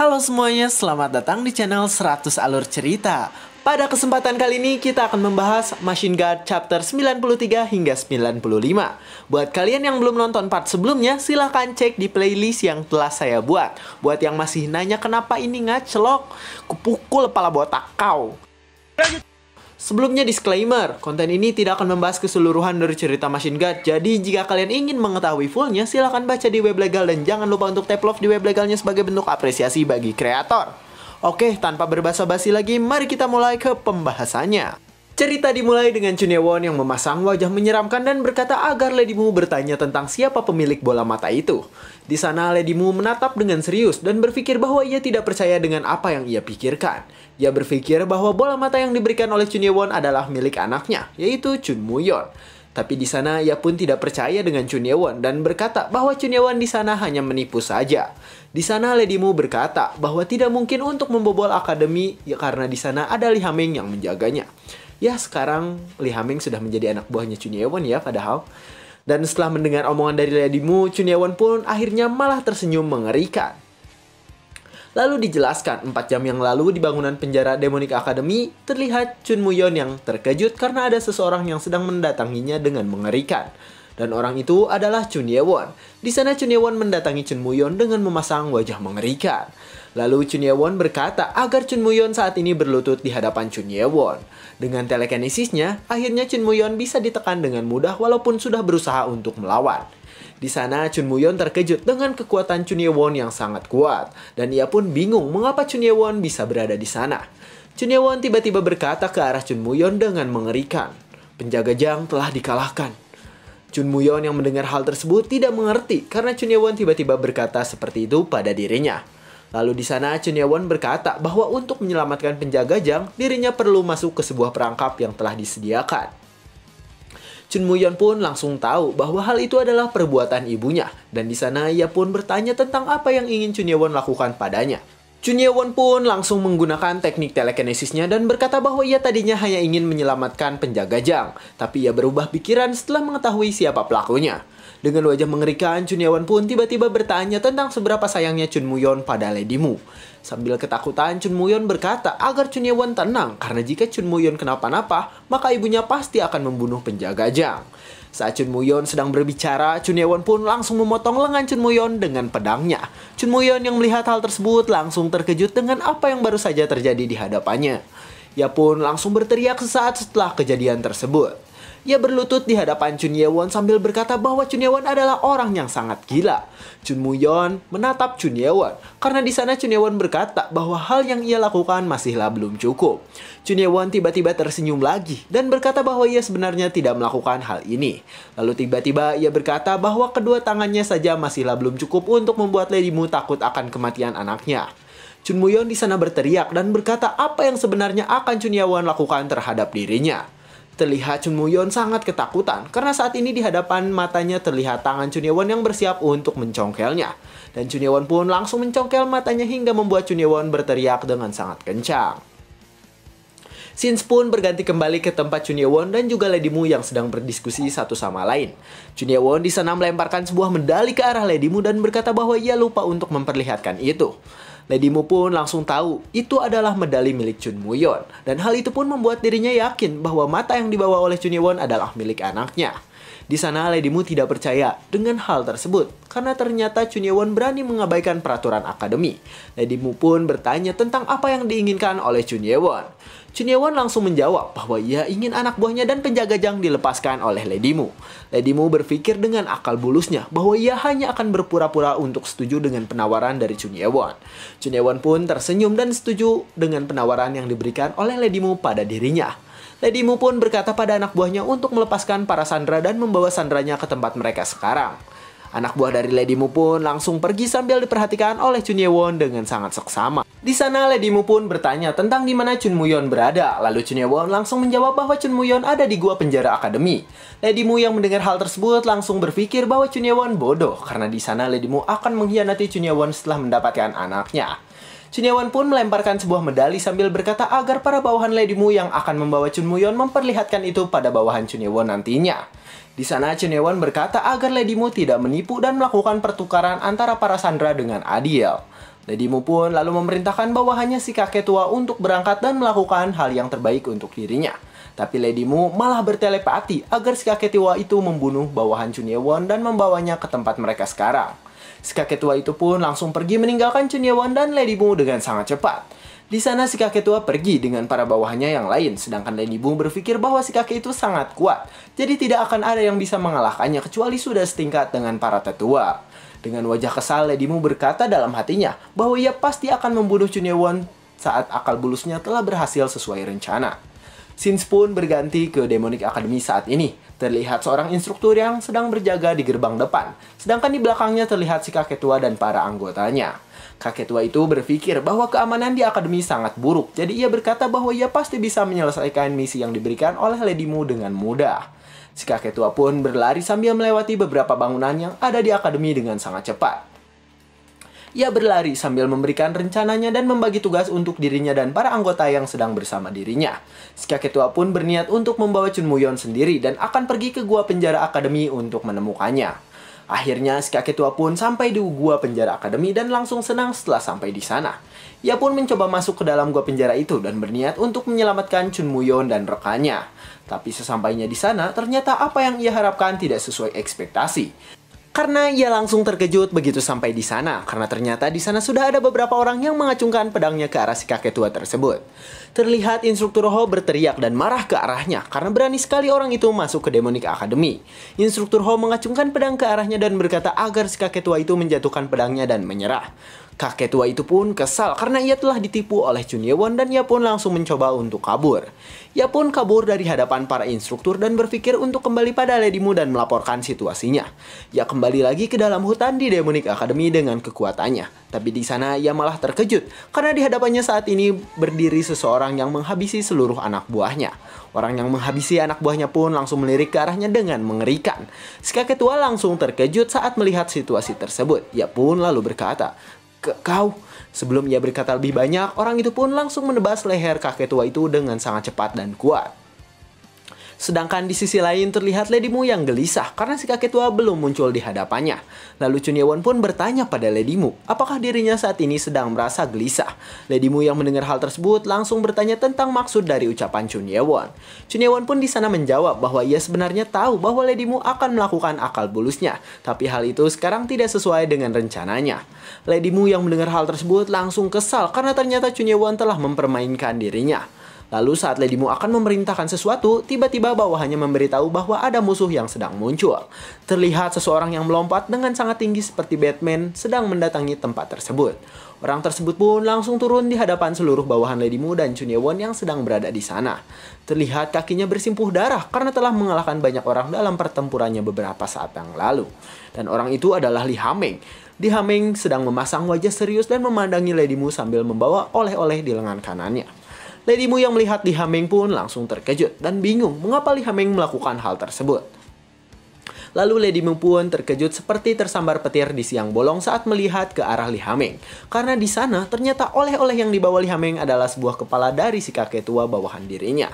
Halo semuanya, selamat datang di channel 100 Alur Cerita. Pada kesempatan kali ini kita akan membahas Machine Guard chapter 93 hingga 95. Buat kalian yang belum nonton part sebelumnya, silahkan cek di playlist yang telah saya buat. Buat yang masih nanya kenapa ini ngacelok, kupukul kepala botak kau. Sebelumnya disclaimer, konten ini tidak akan membahas keseluruhan dari cerita Machine Guard. Jadi jika kalian ingin mengetahui fullnya, silahkan baca di web legal dan jangan lupa untuk tap love di web legalnya sebagai bentuk apresiasi bagi kreator. Oke, tanpa berbasa-basi lagi, mari kita mulai ke pembahasannya. Cerita dimulai dengan Chun Ye-won yang memasang wajah menyeramkan dan berkata agar Lady Mu bertanya tentang siapa pemilik bola mata itu. Di sana Lady Mu menatap dengan serius dan berpikir bahwa ia tidak percaya dengan apa yang ia pikirkan. Ia berpikir bahwa bola mata yang diberikan oleh Chun Ye-won adalah milik anaknya, yaitu Chun Moo-yeon. Tapi di sana ia pun tidak percaya dengan Chun Ye-won dan berkata bahwa Chun Ye-won di sana hanya menipu saja. Di sana Lady Mu berkata bahwa tidak mungkin untuk membobol akademi ya karena di sana ada Lee Ha-ming yang menjaganya. Ya, sekarang Lee Ha-ming sudah menjadi anak buahnya Chun Ye-won ya padahal. Dan setelah mendengar omongan dari Lady Mu, Chun Ye-won pun akhirnya malah tersenyum mengerikan. Lalu dijelaskan, 4 jam yang lalu di bangunan penjara Demonic Academy, terlihat Chun Moo-yeon yang terkejut karena ada seseorang yang sedang mendatanginya dengan mengerikan. Dan orang itu adalah Chun Ye-won. Di sana Chun Ye-won mendatangi Chun Moo-yeon dengan memasang wajah mengerikan. Lalu Chun Ye-won berkata agar Chun Moo-yeon saat ini berlutut di hadapan Chun Ye-won. Dengan telekinesisnya, akhirnya Chun Moo-yeon bisa ditekan dengan mudah walaupun sudah berusaha untuk melawan. Di sana Chun Moo-yeon terkejut dengan kekuatan Chun Ye-won yang sangat kuat. Dan ia pun bingung mengapa Chun Ye-won bisa berada di sana. Chun Ye-won tiba-tiba berkata ke arah Chun Moo-yeon dengan mengerikan. Penjaga Jang telah dikalahkan. Chun Moo-yeon yang mendengar hal tersebut tidak mengerti karena Chun Ye-won tiba-tiba berkata seperti itu pada dirinya. Lalu di sana Chun Ye-won berkata bahwa untuk menyelamatkan penjaga Jang, dirinya perlu masuk ke sebuah perangkap yang telah disediakan. Chun Moo-yeon pun langsung tahu bahwa hal itu adalah perbuatan ibunya, dan di sana ia pun bertanya tentang apa yang ingin Chun Ye-won lakukan padanya. Chun Ye-won pun langsung menggunakan teknik telekinesisnya dan berkata bahwa ia tadinya hanya ingin menyelamatkan penjaga Jang, tapi ia berubah pikiran setelah mengetahui siapa pelakunya. Dengan wajah mengerikan, Chun Ye-won pun tiba-tiba bertanya tentang seberapa sayangnya Chun Moo-yeon pada Lady Mu. Sambil ketakutan, Chun Moo-yeon berkata agar Chun Ye-won tenang karena jika Chun Moo-yeon kenapa-napa, maka ibunya pasti akan membunuh penjaga Jang. Saat Chun Moo-yeon sedang berbicara, Chun Ye-won pun langsung memotong lengan Chun Moo-yeon dengan pedangnya. Chun Moo-yeon yang melihat hal tersebut langsung terkejut dengan apa yang baru saja terjadi di hadapannya. Ia pun langsung berteriak sesaat setelah kejadian tersebut. Ia berlutut di hadapan Chun Ye-won sambil berkata bahwa Chun Ye-won adalah orang yang sangat gila. Chun Moo-yeon menatap Chun Ye-won karena di sana Chun Ye-won berkata bahwa hal yang ia lakukan masihlah belum cukup. Chun Ye-won tiba-tiba tersenyum lagi dan berkata bahwa ia sebenarnya tidak melakukan hal ini. Lalu tiba-tiba ia berkata bahwa kedua tangannya saja masihlah belum cukup untuk membuat Lady Mu takut akan kematian anaknya. Chun Moo-yeon di sana berteriak dan berkata apa yang sebenarnya akan Chun Ye-won lakukan terhadap dirinya. Terlihat Chun Moo-yeon sangat ketakutan karena saat ini di hadapan matanya terlihat tangan Chun Ye-won yang bersiap untuk mencongkelnya. Dan Chun Ye-won pun langsung mencongkel matanya hingga membuat Chun Ye-won berteriak dengan sangat kencang. Scenes pun berganti kembali ke tempat Chun Ye-won dan juga Lady Mu yang sedang berdiskusi satu sama lain. Chun Ye-won di sana melemparkan sebuah medali ke arah Lady Mu dan berkata bahwa ia lupa untuk memperlihatkan itu. Lady Mu pun langsung tahu itu adalah medali milik Chun Moo-yeon. Dan hal itu pun membuat dirinya yakin bahwa mata yang dibawa oleh Chun Ye-won adalah milik anaknya. Di sana Lady Mu tidak percaya dengan hal tersebut karena ternyata Chun Ye-won berani mengabaikan peraturan akademi. Lady Mu pun bertanya tentang apa yang diinginkan oleh Chun Ye-won. Chun Ye-won langsung menjawab bahwa ia ingin anak buahnya dan penjaga Jang dilepaskan oleh Lady Mu. Lady Mu berpikir dengan akal bulusnya bahwa ia hanya akan berpura-pura untuk setuju dengan penawaran dari Chun Ye-won. Chun Ye-won pun tersenyum dan setuju dengan penawaran yang diberikan oleh Lady Mu pada dirinya. Lady Mu pun berkata pada anak buahnya untuk melepaskan para sandera dan membawa sandranya ke tempat mereka sekarang. Anak buah dari Lady Mu pun langsung pergi sambil diperhatikan oleh Chun Ye-won dengan sangat seksama. Di sana Lady Mu pun bertanya tentang di mana Chun Moo-yeon berada. Lalu Chun Ye-won langsung menjawab bahwa Chun Moo-yeon ada di gua penjara akademi. Lady Mu yang mendengar hal tersebut langsung berpikir bahwa Chun Ye-won bodoh karena di sana Lady Mu akan mengkhianati Chun Ye-won setelah mendapatkan anaknya. Chun Ye-won pun melemparkan sebuah medali sambil berkata agar para bawahan Lady Mu yang akan membawa Chun Moo-yeon memperlihatkan itu pada bawahan Chun Ye-won nantinya. Di sana Chun Ye-won berkata agar Lady Mu tidak menipu dan melakukan pertukaran antara para sandera dengan adil. Lady Mu pun lalu memerintahkan bawahannya si kakek tua untuk berangkat dan melakukan hal yang terbaik untuk dirinya. Tapi Lady Mu malah bertelepati agar si kakek tua itu membunuh bawahan Chun Ye-won dan membawanya ke tempat mereka sekarang. Si kakek tua itu pun langsung pergi meninggalkan Chun Ye-won dan Lady Mu dengan sangat cepat. Di sana si kakek tua pergi dengan para bawahannya yang lain, sedangkan Lady Mu berpikir bahwa si kakek itu sangat kuat, jadi tidak akan ada yang bisa mengalahkannya kecuali sudah setingkat dengan para tetua. Dengan wajah kesal, Lady Mu berkata dalam hatinya bahwa ia pasti akan membunuh Chun Ye-won saat akal bulusnya telah berhasil sesuai rencana. Scenes pun berganti ke Demonic Academy saat ini. Terlihat seorang instruktur yang sedang berjaga di gerbang depan, sedangkan di belakangnya terlihat si kakek tua dan para anggotanya. Kakek tua itu berpikir bahwa keamanan di akademi sangat buruk, jadi ia berkata bahwa ia pasti bisa menyelesaikan misi yang diberikan oleh Lady Mu dengan mudah. Si kakek tua pun berlari sambil melewati beberapa bangunan yang ada di akademi dengan sangat cepat. Ia berlari sambil memberikan rencananya dan membagi tugas untuk dirinya dan para anggota yang sedang bersama dirinya. Si kakek tua pun berniat untuk membawa Chun Moo-yeon sendiri dan akan pergi ke gua penjara akademi untuk menemukannya. Akhirnya si kakek tua pun sampai di gua penjara akademi dan langsung senang setelah sampai di sana. Ia pun mencoba masuk ke dalam gua penjara itu dan berniat untuk menyelamatkan Chun Moo-yeon dan rekannya. Tapi sesampainya di sana, ternyata apa yang ia harapkan tidak sesuai ekspektasi. Karena ia langsung terkejut begitu sampai di sana, karena ternyata di sana sudah ada beberapa orang yang mengacungkan pedangnya ke arah si kakek tua tersebut. Terlihat instruktur Ho berteriak dan marah ke arahnya karena berani sekali orang itu masuk ke Demonic Academy. Instruktur Ho mengacungkan pedang ke arahnya dan berkata agar si kakek tua itu menjatuhkan pedangnya dan menyerah. Kakek tua itu pun kesal karena ia telah ditipu oleh Chun Ye-won dan ia pun langsung mencoba untuk kabur. Ia pun kabur dari hadapan para instruktur dan berpikir untuk kembali pada Lady Mu dan melaporkan situasinya. Ia kembali lagi ke dalam hutan di Demonic Academy dengan kekuatannya. Tapi di sana ia malah terkejut karena di hadapannya saat ini berdiri seseorang yang menghabisi seluruh anak buahnya. Orang yang menghabisi anak buahnya pun langsung melirik ke arahnya dengan mengerikan. Si kakek tua langsung terkejut saat melihat situasi tersebut. Ia pun lalu berkata, "Kau." Sebelum ia berkata lebih banyak, orang itu pun langsung menebas leher kakek tua itu dengan sangat cepat dan kuat. Sedangkan di sisi lain terlihat Lady Mu yang gelisah karena si kakek tua belum muncul di hadapannya. Lalu Chun Ye-won pun bertanya pada Lady Mu, apakah dirinya saat ini sedang merasa gelisah. Lady Mu yang mendengar hal tersebut langsung bertanya tentang maksud dari ucapan Chun Ye-won. Chun Ye-won pun di sana menjawab bahwa ia sebenarnya tahu bahwa Lady Mu akan melakukan akal bulusnya, tapi hal itu sekarang tidak sesuai dengan rencananya. Lady Mu yang mendengar hal tersebut langsung kesal karena ternyata Chun Ye-won telah mempermainkan dirinya. Lalu saat Lady Mu akan memerintahkan sesuatu, tiba-tiba bawahannya memberitahu bahwa ada musuh yang sedang muncul. Terlihat seseorang yang melompat dengan sangat tinggi seperti Batman sedang mendatangi tempat tersebut. Orang tersebut pun langsung turun di hadapan seluruh bawahan Lady Mu dan Chun Ye-won yang sedang berada di sana. Terlihat kakinya bersimpuh darah karena telah mengalahkan banyak orang dalam pertempurannya beberapa saat yang lalu. Dan orang itu adalah Lee Ha-meng. Lee Ha-meng sedang memasang wajah serius dan memandangi Lady Mu sambil membawa oleh-oleh di lengan kanannya. Lady Mu yang melihat Lee Ha-meng pun langsung terkejut dan bingung mengapa Lee Ha-meng melakukan hal tersebut. Lalu Lady Mu pun terkejut seperti tersambar petir di siang bolong saat melihat ke arah Lee Ha-meng. Karena di sana ternyata oleh-oleh yang dibawa Lee Ha-meng adalah sebuah kepala dari si kakek tua bawahan dirinya.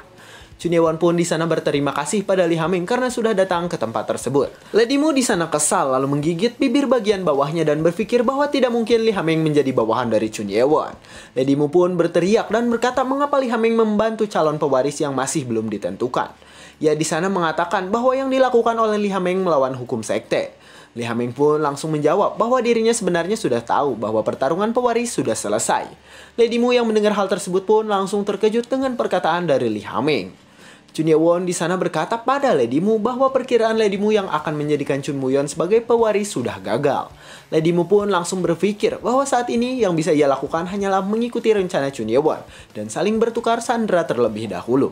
Chun Ye-won pun di sana berterima kasih pada Lee Ha-meng karena sudah datang ke tempat tersebut. Lady Mu di sana kesal lalu menggigit bibir bagian bawahnya dan berpikir bahwa tidak mungkin Lee Ha-meng menjadi bawahan dari Chun Ye-won. Lady Mu pun berteriak dan berkata mengapa Lee Ha-meng membantu calon pewaris yang masih belum ditentukan. Ia di sana mengatakan bahwa yang dilakukan oleh Lee Ha-meng melawan hukum sekte. Lee Ha-meng pun langsung menjawab bahwa dirinya sebenarnya sudah tahu bahwa pertarungan pewaris sudah selesai. Lady Mu yang mendengar hal tersebut pun langsung terkejut dengan perkataan dari Lee Ha-meng. Chun Ye-won di sana berkata pada Lady Mu bahwa perkiraan Lady Mu yang akan menjadikan Chun Moo-yeon sebagai pewaris sudah gagal. Lady Mu pun langsung berpikir bahwa saat ini yang bisa ia lakukan hanyalah mengikuti rencana Chun Ye-won dan saling bertukar sandera terlebih dahulu.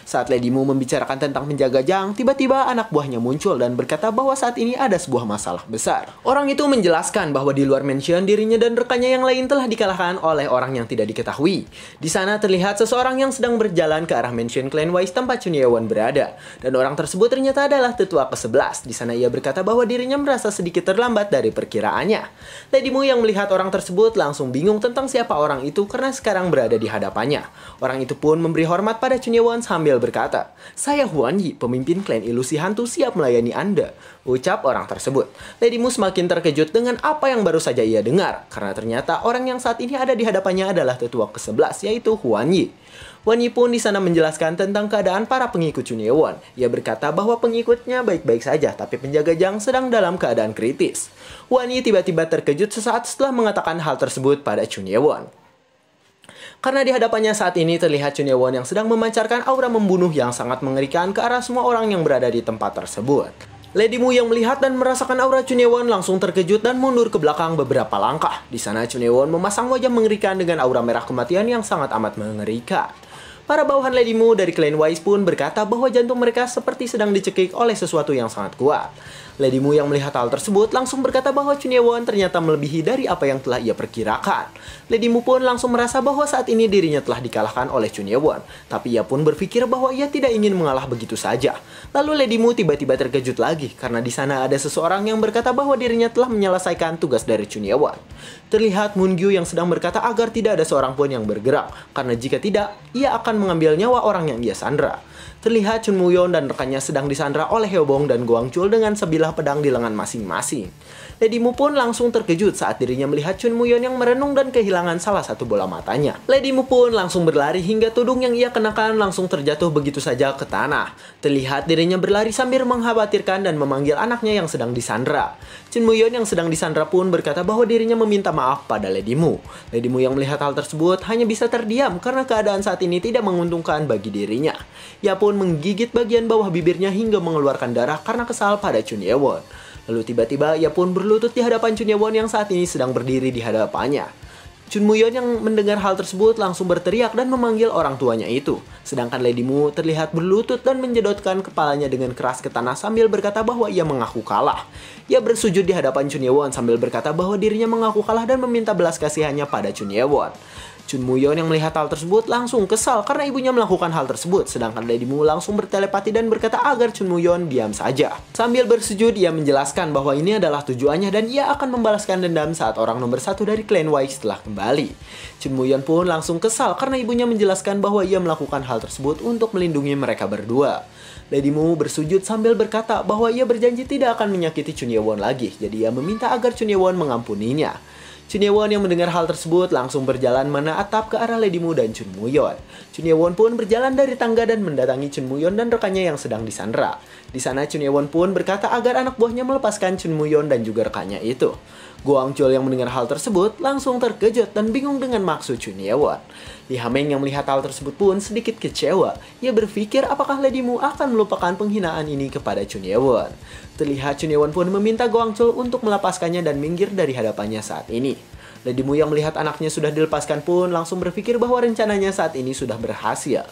Saat Lady Mu membicarakan tentang penjaga Jang, tiba-tiba anak buahnya muncul dan berkata bahwa saat ini ada sebuah masalah besar. Orang itu menjelaskan bahwa di luar mansion dirinya dan rekannya yang lain telah dikalahkan oleh orang yang tidak diketahui. Di sana terlihat seseorang yang sedang berjalan ke arah mansion Clan Wise tempat Chun Ye-won berada. Dan orang tersebut ternyata adalah tetua ke-11. Di sana ia berkata bahwa dirinya merasa sedikit terlambat dari perkiraannya. Lady Mu yang melihat orang tersebut langsung bingung tentang siapa orang itu karena sekarang berada di hadapannya. Orang itu pun memberi hormat pada Chun Ye-won sambil sambil berkata, "Saya Huan Yi, pemimpin klan ilusi hantu, siap melayani Anda," ucap orang tersebut. Lady Mu semakin terkejut dengan apa yang baru saja ia dengar, karena ternyata orang yang saat ini ada di hadapannya adalah tetua ke-11, yaitu Huan Yi. Huan Yi pun di sana menjelaskan tentang keadaan para pengikut Chun Ye-won. Ia berkata bahwa pengikutnya baik-baik saja, tapi penjaga Jang sedang dalam keadaan kritis. Huan Yi tiba-tiba terkejut sesaat setelah mengatakan hal tersebut pada Chun Ye-won. Karena di hadapannya saat ini terlihat Chun Ye-won yang sedang memancarkan aura membunuh yang sangat mengerikan ke arah semua orang yang berada di tempat tersebut. Lady Mu yang melihat dan merasakan aura Chun Ye-won langsung terkejut dan mundur ke belakang beberapa langkah. Di sana Chun Ye-won memasang wajah mengerikan dengan aura merah kematian yang sangat amat mengerikan. Para bawahan Lady Mu dari klan Wise pun berkata bahwa jantung mereka seperti sedang dicekik oleh sesuatu yang sangat kuat. Lady Mu yang melihat hal tersebut langsung berkata bahwa Chun Ye-won ternyata melebihi dari apa yang telah ia perkirakan. Lady Mu pun langsung merasa bahwa saat ini dirinya telah dikalahkan oleh Chun Ye-won. Tapi ia pun berpikir bahwa ia tidak ingin mengalah begitu saja. Lalu Lady Mu tiba-tiba terkejut lagi karena di sana ada seseorang yang berkata bahwa dirinya telah menyelesaikan tugas dari Chun Ye-won. Terlihat Moon Gyu yang sedang berkata agar tidak ada seorang pun yang bergerak, karena jika tidak, ia akan mengambil nyawa orang yang ia sandra. Terlihat Chun Moo-yeon dan rekannya sedang disandra oleh Hyeobong dan Goang Chul dengan sebilah pedang di lengan masing-masing. Lady Mu pun langsung terkejut saat dirinya melihat Chun Moo-yeon yang merenung dan kehilangan salah satu bola matanya. Lady Mu pun langsung berlari hingga tudung yang ia kenakan langsung terjatuh begitu saja ke tanah. Terlihat dirinya berlari sambil mengkhawatirkan dan memanggil anaknya yang sedang disandra. Chun Moo-yeon yang sedang disandra pun berkata bahwa dirinya meminta maaf pada Lady Mu. Lady Mu yang melihat hal tersebut hanya bisa terdiam karena keadaan saat ini tidak menguntungkan bagi dirinya. Ia pun menggigit bagian bawah bibirnya hingga mengeluarkan darah karena kesal pada Chun Ye-won. Lalu tiba-tiba ia pun berlutut di hadapan Chun Ye-won yang saat ini sedang berdiri di hadapannya. Chun Moo-yeon yang mendengar hal tersebut langsung berteriak dan memanggil orang tuanya itu. Sedangkan Lady Mu terlihat berlutut dan menjedotkan kepalanya dengan keras ke tanah sambil berkata bahwa ia mengaku kalah. Ia bersujud di hadapan Chun Ye-won sambil berkata bahwa dirinya mengaku kalah dan meminta belas kasihannya pada Chun Ye-won. Chun Moo-yeon yang melihat hal tersebut langsung kesal karena ibunya melakukan hal tersebut. Sedangkan Lady Mu langsung bertelepati dan berkata agar Chun Moo-yeon diam saja. Sambil bersujud ia menjelaskan bahwa ini adalah tujuannya dan ia akan membalaskan dendam saat orang nomor 1 dari klan Wise telah kembali. Chun Moo-yeon pun langsung kesal karena ibunya menjelaskan bahwa ia melakukan hal tersebut untuk melindungi mereka berdua. Lady Mu bersujud sambil berkata bahwa ia berjanji tidak akan menyakiti Chun Ye-won lagi. Jadi ia meminta agar Chun Ye-won mengampuninya. Chun Ye-won yang mendengar hal tersebut langsung berjalan menatap ke arah Lady Mu dan Chun Moo-yeon. Chun Ye-won pun berjalan dari tangga dan mendatangi Chun Moo-yeon dan rekannya yang sedang disandra. Di sana Chun Ye-won pun berkata agar anak buahnya melepaskan Chun Moo-yeon dan juga rekannya itu. Goang Chul yang mendengar hal tersebut langsung terkejut dan bingung dengan maksud Chun Ye-won. Lee Ha-meng yang melihat hal tersebut pun sedikit kecewa. Ia berpikir apakah Lady Mu akan melupakan penghinaan ini kepada Chun Ye-won. Terlihat Chun Ye-won pun meminta Goang Chul untuk melepaskannya dan minggir dari hadapannya saat ini. Lady Mu yang melihat anaknya sudah dilepaskan pun langsung berpikir bahwa rencananya saat ini sudah berhasil.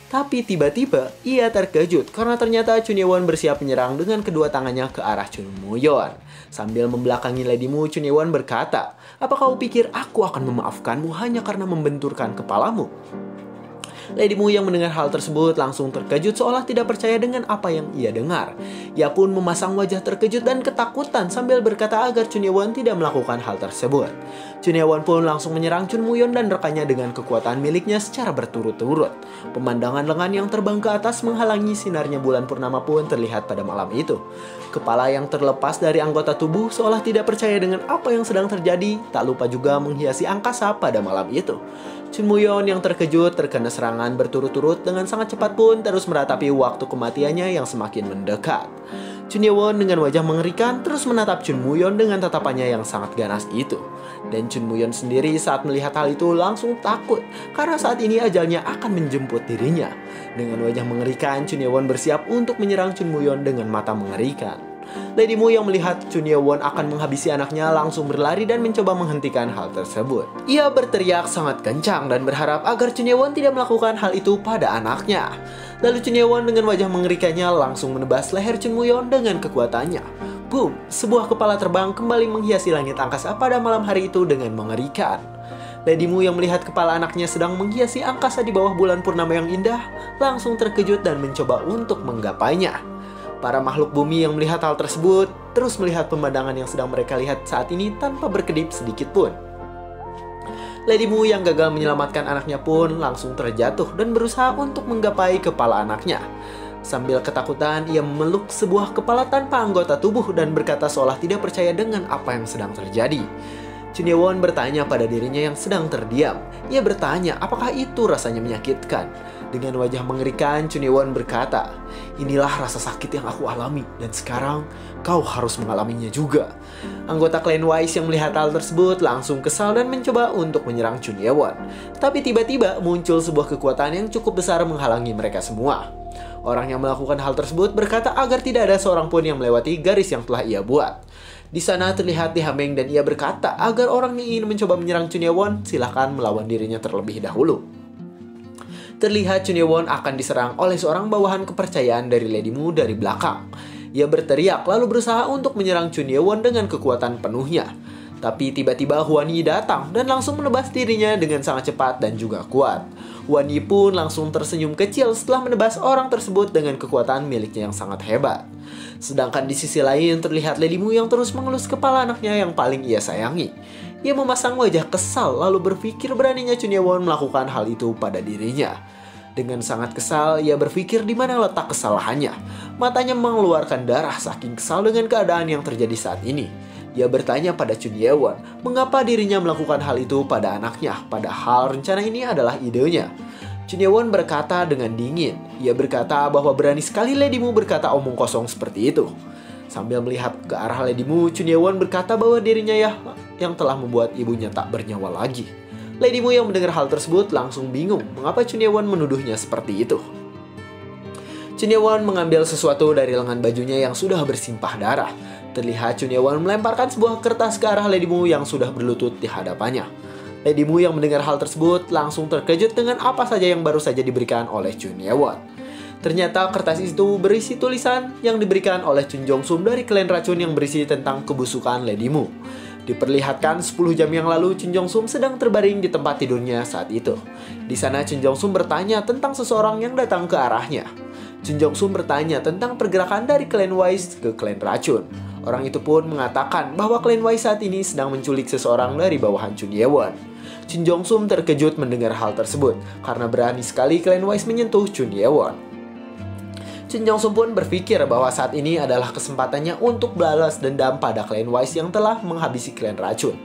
Tapi tiba-tiba ia terkejut karena ternyata Chun Ye-won bersiap menyerang dengan kedua tangannya ke arah Chun Moo-yeon. Sambil membelakangi Lady Mu, Chun Ye-won berkata, "Apa kau pikir aku akan memaafkanmu hanya karena membenturkan kepalamu?" Lady Mu yang mendengar hal tersebut langsung terkejut seolah tidak percaya dengan apa yang ia dengar. Ia pun memasang wajah terkejut dan ketakutan sambil berkata agar Chun Ye-won tidak melakukan hal tersebut. Chun Ye-won pun langsung menyerang Chun Moo-yeon dan rekannya dengan kekuatan miliknya secara berturut-turut. Pemandangan lengan yang terbang ke atas menghalangi sinarnya bulan purnama pun terlihat pada malam itu. Kepala yang terlepas dari anggota tubuh seolah tidak percaya dengan apa yang sedang terjadi, tak lupa juga menghiasi angkasa pada malam itu. Chun Moo-yeon yang terkejut terkena serangan berturut-turut dengan sangat cepat pun terus meratapi waktu kematiannya yang semakin mendekat. Chun Ye-won dengan wajah mengerikan terus menatap Chun Moo-yeon dengan tatapannya yang sangat ganas itu. Dan Chun Moo-yeon sendiri saat melihat hal itu langsung takut karena saat ini ajalnya akan menjemput dirinya. Dengan wajah mengerikan, Chun Ye-won bersiap untuk menyerang Chun Moo-yeon dengan mata mengerikan. Lady Mu yang melihat Chun Ye-won akan menghabisi anaknya langsung berlari dan mencoba menghentikan hal tersebut. Ia berteriak sangat kencang dan berharap agar Chun Ye-won tidak melakukan hal itu pada anaknya. Lalu Chun Ye-won dengan wajah mengerikannya langsung menebas leher Chun Moo-yeon dengan kekuatannya. Boom! Sebuah kepala terbang kembali menghiasi langit angkasa pada malam hari itu dengan mengerikan. Lady Mu yang melihat kepala anaknya sedang menghiasi angkasa di bawah bulan purnama yang indah langsung terkejut dan mencoba untuk menggapainya. Para makhluk bumi yang melihat hal tersebut terus melihat pemandangan yang sedang mereka lihat saat ini tanpa berkedip sedikit pun. Lady Mu yang gagal menyelamatkan anaknya pun langsung terjatuh dan berusaha untuk menggapai kepala anaknya. Sambil ketakutan, ia memeluk sebuah kepala tanpa anggota tubuh dan berkata seolah tidak percaya dengan apa yang sedang terjadi. Chun Ye-won bertanya pada dirinya yang sedang terdiam. Ia bertanya apakah itu rasanya menyakitkan. Dengan wajah mengerikan, Chun Ye-won berkata, "Inilah rasa sakit yang aku alami dan sekarang kau harus mengalaminya juga." Anggota klan Wise yang melihat hal tersebut langsung kesal dan mencoba untuk menyerang Chun Ye-won. Tapi tiba-tiba muncul sebuah kekuatan yang cukup besar menghalangi mereka semua. Orang yang melakukan hal tersebut berkata agar tidak ada seorang pun yang melewati garis yang telah ia buat. Di sana terlihat Lee Ha-meng dan ia berkata agar orang yang ingin mencoba menyerang Chun Ye-won silahkan melawan dirinya terlebih dahulu. Terlihat Chun Ye-won akan diserang oleh seorang bawahan kepercayaan dari Lady Mu dari belakang. Ia berteriak lalu berusaha untuk menyerang Chun Ye-won dengan kekuatan penuhnya. Tapi tiba-tiba Hwan Yi datang dan langsung menebas dirinya dengan sangat cepat dan juga kuat. Hwan Yi pun langsung tersenyum kecil setelah menebas orang tersebut dengan kekuatan miliknya yang sangat hebat. Sedangkan di sisi lain terlihat Lady Mu yang terus mengelus kepala anaknya yang paling ia sayangi. Ia memasang wajah kesal lalu berpikir beraninya Chun Ye-won melakukan hal itu pada dirinya. Dengan sangat kesal, ia berpikir di mana letak kesalahannya. Matanya mengeluarkan darah saking kesal dengan keadaan yang terjadi saat ini. Ia bertanya pada Chun Ye-won, mengapa dirinya melakukan hal itu pada anaknya, padahal rencana ini adalah idenya. Chun Ye-won berkata dengan dingin. Ia berkata bahwa berani sekali Lady Mu berkata omong kosong seperti itu. Sambil melihat ke arah Lady Mu, Chun Ye-won berkata bahwa dirinya yang telah membuat ibunya tak bernyawa lagi. Lady Mu yang mendengar hal tersebut langsung bingung mengapa Chun Ye-won menuduhnya seperti itu. Chun Ye-won mengambil sesuatu dari lengan bajunya yang sudah bersimpah darah. Terlihat Chun Ye-won melemparkan sebuah kertas ke arah Lady Mu yang sudah berlutut di hadapannya. Lady Mu yang mendengar hal tersebut langsung terkejut dengan apa saja yang baru saja diberikan oleh Chun Ye-won. Ternyata kertas itu berisi tulisan yang diberikan oleh Chun Jong-sum dari klan racun yang berisi tentang kebusukan Lady Mu. Diperlihatkan 10 jam yang lalu Chun Jong-sum sedang terbaring di tempat tidurnya saat itu. Di sana Chun Jong-sum bertanya tentang seseorang yang datang ke arahnya. Chun Jong-sum bertanya tentang pergerakan dari klan Wise ke klan racun. Orang itu pun mengatakan bahwa klan Wise saat ini sedang menculik seseorang dari bawahan Chun Ye-won. Chun Jong-sum terkejut mendengar hal tersebut karena berani sekali klan Wise menyentuh Chun Ye-won. Chun Jong-sum pun berpikir bahwa saat ini adalah kesempatannya untuk balas dendam pada klan Wise yang telah menghabisi klan racun.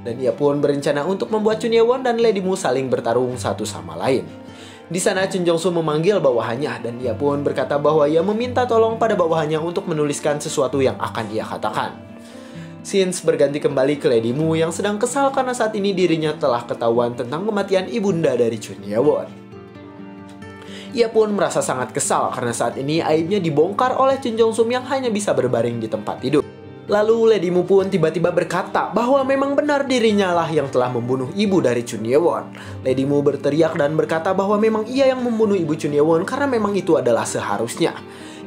Dan ia pun berencana untuk membuat Chun Ye-won dan Lady Mu saling bertarung satu sama lain. Di sana Chun Jong-sum memanggil bawahannya dan ia pun berkata bahwa ia meminta tolong pada bawahannya untuk menuliskan sesuatu yang akan ia katakan. Scenes berganti kembali ke Lady Mu yang sedang kesal karena saat ini dirinya telah ketahuan tentang kematian ibunda dari Chun Ye-won. Ia pun merasa sangat kesal karena saat ini aibnya dibongkar oleh Chun Jong-sum yang hanya bisa berbaring di tempat tidur. Lalu Lady Mu pun tiba-tiba berkata bahwa memang benar dirinya lah yang telah membunuh ibu dari Chun Ye-won. Lady Mu berteriak dan berkata bahwa memang ia yang membunuh ibu Chun Ye-won karena memang itu adalah seharusnya.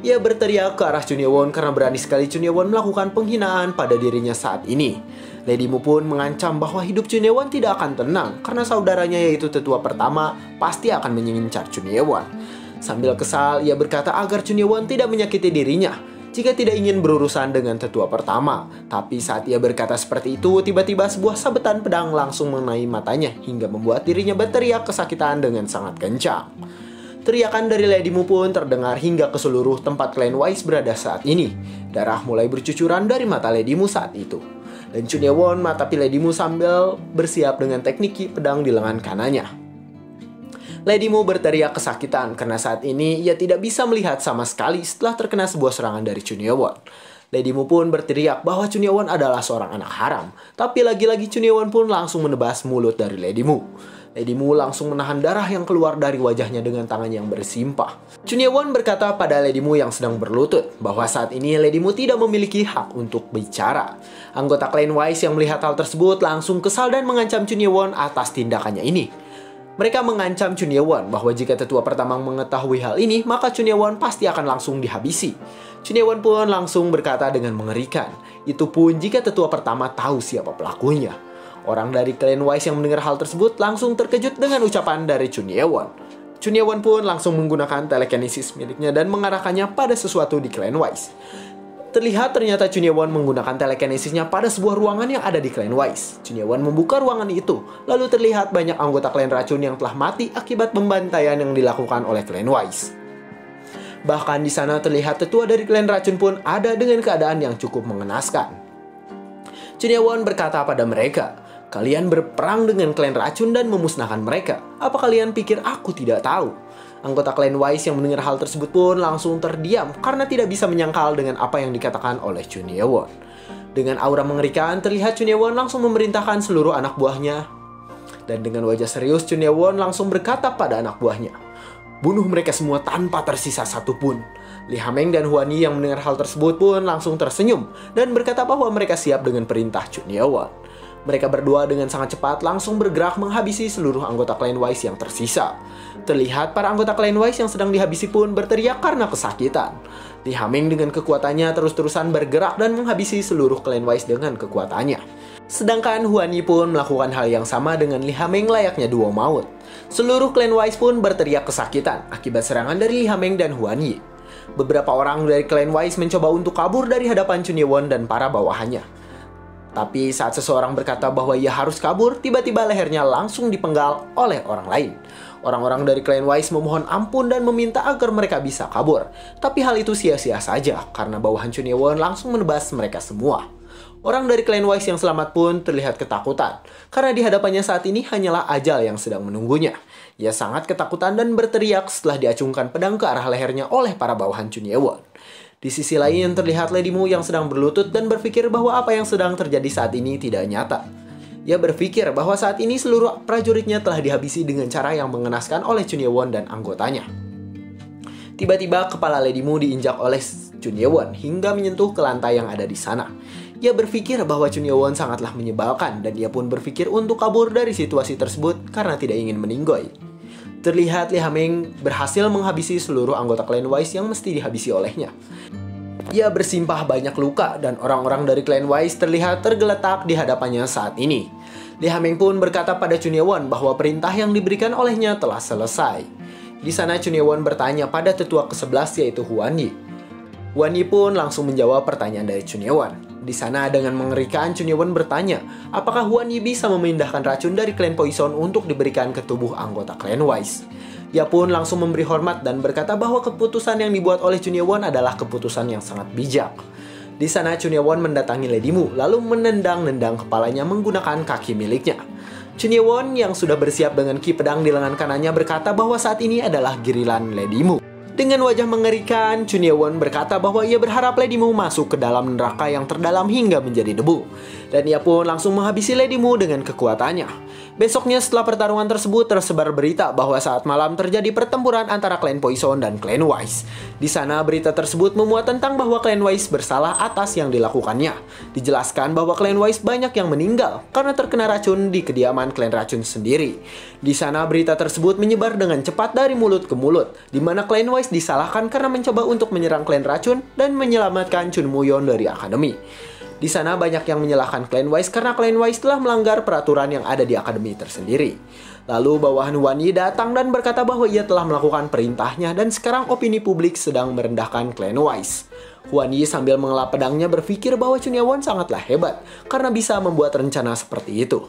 Ia berteriak ke arah Chun Ye-won karena berani sekali Chun Ye-won melakukan penghinaan pada dirinya saat ini. Lady Mu pun mengancam bahwa hidup Chun Ye-won tidak akan tenang karena saudaranya yaitu tetua pertama pasti akan mengincar Chun Ye-won. Sambil kesal, ia berkata agar Chun Ye-won tidak menyakiti dirinya jika tidak ingin berurusan dengan tetua pertama. Tapi saat ia berkata seperti itu, tiba-tiba sebuah sabetan pedang langsung mengenai matanya hingga membuat dirinya berteriak kesakitan dengan sangat kencang. Teriakan dari Lady Mu pun terdengar hingga ke seluruh tempat klan Wise berada saat ini. Darah mulai bercucuran dari mata Lady Mu saat itu. Dan Chun Ye-won matapi Lady Mu sambil bersiap dengan teknik pedang di lengan kanannya. Lady Mu berteriak kesakitan karena saat ini ia tidak bisa melihat sama sekali setelah terkena sebuah serangan dari Chun Ye-won. Lady Mu pun berteriak bahwa Chun Ye-won adalah seorang anak haram. Tapi lagi-lagi Chun Ye-won pun langsung menebas mulut dari Lady Mu. Lady Mu langsung menahan darah yang keluar dari wajahnya dengan tangannya yang bersimpah. Chun Ye-won berkata pada Lady Mu yang sedang berlutut bahwa saat ini Lady Mu tidak memiliki hak untuk bicara. Anggota klan Wise yang melihat hal tersebut langsung kesal dan mengancam Chun Ye-won atas tindakannya ini. Mereka mengancam Chun Ye-won bahwa jika tetua pertama mengetahui hal ini, maka Chun Ye-won pasti akan langsung dihabisi. Chun Ye-won pun langsung berkata dengan mengerikan, itu pun jika tetua pertama tahu siapa pelakunya. Orang dari klan Wise yang mendengar hal tersebut langsung terkejut dengan ucapan dari Chun Ye-won. Chun Ye-won pun langsung menggunakan telekinesis miliknya dan mengarahkannya pada sesuatu di klan Wise. Terlihat ternyata Chun Ye-won menggunakan telekinesisnya pada sebuah ruangan yang ada di klan Wise. Chun Ye-won membuka ruangan itu, lalu terlihat banyak anggota klan racun yang telah mati akibat pembantaian yang dilakukan oleh klan Wise. Bahkan di sana terlihat tetua dari klan racun pun ada dengan keadaan yang cukup mengenaskan. Chun Ye-won berkata pada mereka, "Kalian berperang dengan klan racun dan memusnahkan mereka. Apa kalian pikir aku tidak tahu?" Anggota klan Wise yang mendengar hal tersebut pun langsung terdiam karena tidak bisa menyangkal dengan apa yang dikatakan oleh Chun Ye-won. Dengan aura mengerikan, terlihat Chun Ye-won langsung memerintahkan seluruh anak buahnya. Dan dengan wajah serius, Chun Ye-won langsung berkata pada anak buahnya, "Bunuh mereka semua tanpa tersisa satupun." Lee Ha-meng dan Hwan Yi yang mendengar hal tersebut pun langsung tersenyum dan berkata bahwa mereka siap dengan perintah Chun Ye-won. Mereka berdua dengan sangat cepat langsung bergerak menghabisi seluruh anggota klan Wise yang tersisa. Terlihat para anggota klan Wise yang sedang dihabisi pun berteriak karena kesakitan. Lee Ha-meng dengan kekuatannya terus-terusan bergerak dan menghabisi seluruh klan Wise dengan kekuatannya. Sedangkan Hwan Yi pun melakukan hal yang sama dengan Lee Ha-meng layaknya duo maut. Seluruh klan Wise pun berteriak kesakitan akibat serangan dari Lee Ha-meng dan Hwan Yi. Beberapa orang dari klan Wise mencoba untuk kabur dari hadapan Chun Ye-won dan para bawahannya. Tapi saat seseorang berkata bahwa ia harus kabur, tiba-tiba lehernya langsung dipenggal oleh orang lain. Orang-orang dari klan Wise memohon ampun dan meminta agar mereka bisa kabur. Tapi hal itu sia-sia saja karena bawahan Chun Ye-won langsung menebas mereka semua. Orang dari klan Wise yang selamat pun terlihat ketakutan karena di hadapannya saat ini hanyalah ajal yang sedang menunggunya. Ia sangat ketakutan dan berteriak setelah diacungkan pedang ke arah lehernya oleh para bawahan Chun Ye-won. Di sisi lain terlihat Lady Mu yang sedang berlutut dan berpikir bahwa apa yang sedang terjadi saat ini tidak nyata. Ia berpikir bahwa saat ini seluruh prajuritnya telah dihabisi dengan cara yang mengenaskan oleh Chun Ye-won dan anggotanya. Tiba-tiba kepala Lady Mu diinjak oleh Chun Ye-won hingga menyentuh ke lantai yang ada di sana. Ia berpikir bahwa Chun Ye-won sangatlah menyebalkan dan ia pun berpikir untuk kabur dari situasi tersebut karena tidak ingin meninggoy. Terlihat Lee Ha-meng berhasil menghabisi seluruh anggota klan Wise yang mesti dihabisi olehnya. Ia bersimpah banyak luka dan orang-orang dari klan Wise terlihat tergeletak di hadapannya saat ini. Lee Ha-meng pun berkata pada Chun Ye-won bahwa perintah yang diberikan olehnya telah selesai. Di sana Chun Ye-won bertanya pada tetua ke-11 yaitu Hwan Yi. Hwan Yi pun langsung menjawab pertanyaan dari Chun Ye-won. Di sana dengan mengerikan Chun Ye-won bertanya, apakah Hwan Yi bisa memindahkan racun dari klan Poison untuk diberikan ke tubuh anggota klan Wise. Ia pun langsung memberi hormat dan berkata bahwa keputusan yang dibuat oleh Chun Ye-won adalah keputusan yang sangat bijak. Di sana Chun Ye-won mendatangi Lady Mu lalu menendang-nendang kepalanya menggunakan kaki miliknya. Chun Ye-won yang sudah bersiap dengan ki pedang di lengan kanannya berkata bahwa saat ini adalah giliran Lady Mu. Dengan wajah mengerikan, Chun Ye-won berkata bahwa ia berharap Lady Mu masuk ke dalam neraka yang terdalam hingga menjadi debu. Dan ia pun langsung menghabisi Lady Mu dengan kekuatannya. Besoknya setelah pertarungan tersebut tersebar berita bahwa saat malam terjadi pertempuran antara klan Poison dan klan Wise. Di sana berita tersebut memuat tentang bahwa klan Wise bersalah atas yang dilakukannya. Dijelaskan bahwa klan Wise banyak yang meninggal karena terkena racun di kediaman klan racun sendiri. Di sana berita tersebut menyebar dengan cepat dari mulut ke mulut, di mana klan Wise disalahkan karena mencoba untuk menyerang klan racun dan menyelamatkan Chun Moo-yeon dari akademi. Di sana banyak yang menyalahkan klan Wise karena klan Wise telah melanggar peraturan yang ada di akademi tersendiri. Lalu bawahan Hwan Yi datang dan berkata bahwa ia telah melakukan perintahnya dan sekarang opini publik sedang merendahkan klan Wise. Hwan Yi sambil mengelap pedangnya berpikir bahwa Chun Ye-won sangatlah hebat karena bisa membuat rencana seperti itu.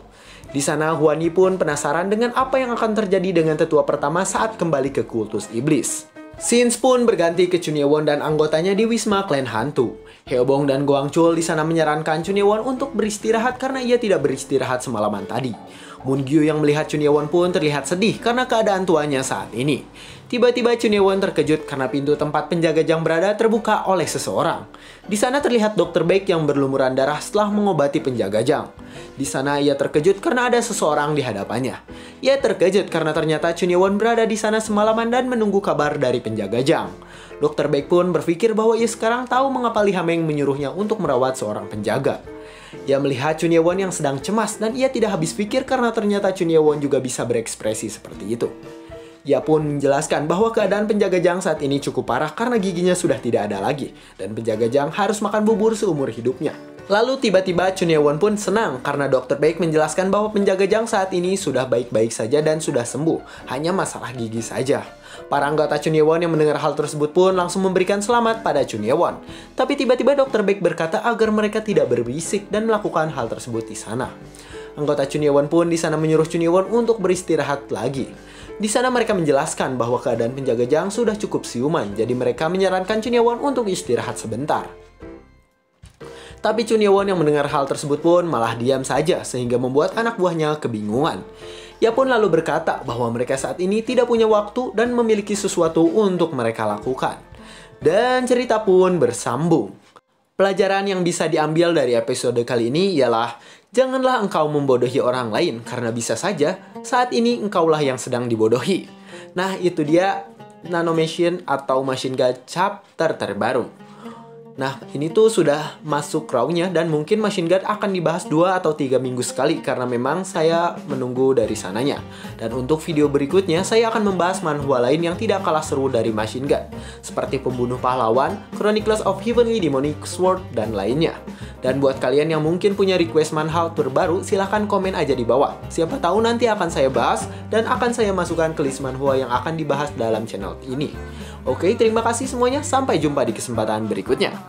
Di sana Hwan Yi pun penasaran dengan apa yang akan terjadi dengan tetua pertama saat kembali ke kultus iblis. Scenes pun berganti ke Chun Ye-won dan anggotanya di Wisma Klan Hantu. Hyeobong dan Goang Chul di sana menyarankan Chun Ye-won untuk beristirahat karena ia tidak beristirahat semalaman tadi. Moon Gyu yang melihat Chun Ye-won pun terlihat sedih karena keadaan tuanya saat ini. Tiba-tiba Chun Ye-won terkejut karena pintu tempat penjaga jang berada terbuka oleh seseorang. Di sana terlihat Dr. Baek yang berlumuran darah setelah mengobati penjaga jang. Di sana ia terkejut karena ada seseorang di hadapannya. Ia terkejut karena ternyata Chun Ye-won berada di sana semalaman dan menunggu kabar dari penjaga jang. Dr. Baek pun berpikir bahwa ia sekarang tahu mengapa Lee Ha-meng menyuruhnya untuk merawat seorang penjaga. Ia melihat Chun Ye-won yang sedang cemas dan ia tidak habis pikir karena ternyata Chun Ye-won juga bisa berekspresi seperti itu. Ia pun menjelaskan bahwa keadaan penjaga jang saat ini cukup parah karena giginya sudah tidak ada lagi dan penjaga jang harus makan bubur seumur hidupnya. Lalu tiba-tiba Chun Ye-won pun senang karena Dr. Baek menjelaskan bahwa penjaga Jang saat ini sudah baik-baik saja dan sudah sembuh, hanya masalah gigi saja. Para anggota Chun Ye-won yang mendengar hal tersebut pun langsung memberikan selamat pada Chun Ye-won. Tapi tiba-tiba Dr. Baek berkata agar mereka tidak berbisik dan melakukan hal tersebut di sana. Anggota Chun Ye-won pun di sana menyuruh Chun Ye-won untuk beristirahat lagi. Di sana mereka menjelaskan bahwa keadaan penjaga Jang sudah cukup siuman, jadi mereka menyarankan Chun Ye-won untuk istirahat sebentar. Tapi Chun Ye-won yang mendengar hal tersebut pun malah diam saja sehingga membuat anak buahnya kebingungan. Ia pun lalu berkata bahwa mereka saat ini tidak punya waktu dan memiliki sesuatu untuk mereka lakukan. Dan cerita pun bersambung. Pelajaran yang bisa diambil dari episode kali ini ialah janganlah engkau membodohi orang lain karena bisa saja saat ini engkaulah yang sedang dibodohi. Nah, itu dia Nanomachine atau Machine God chapter terbaru. Nah, ini tuh sudah masuk raw-nya dan mungkin Machine God akan dibahas 2 atau 3 minggu sekali karena memang saya menunggu dari sananya. Dan untuk video berikutnya, saya akan membahas manhwa lain yang tidak kalah seru dari Machine God, seperti Pembunuh Pahlawan, Chronicles of Heavenly Demonic Sword, dan lainnya. Dan buat kalian yang mungkin punya request manhwa terbaru, silahkan komen aja di bawah. Siapa tahu nanti akan saya bahas dan akan saya masukkan ke list manhwa yang akan dibahas dalam channel ini. Oke, terima kasih semuanya. Sampai jumpa di kesempatan berikutnya.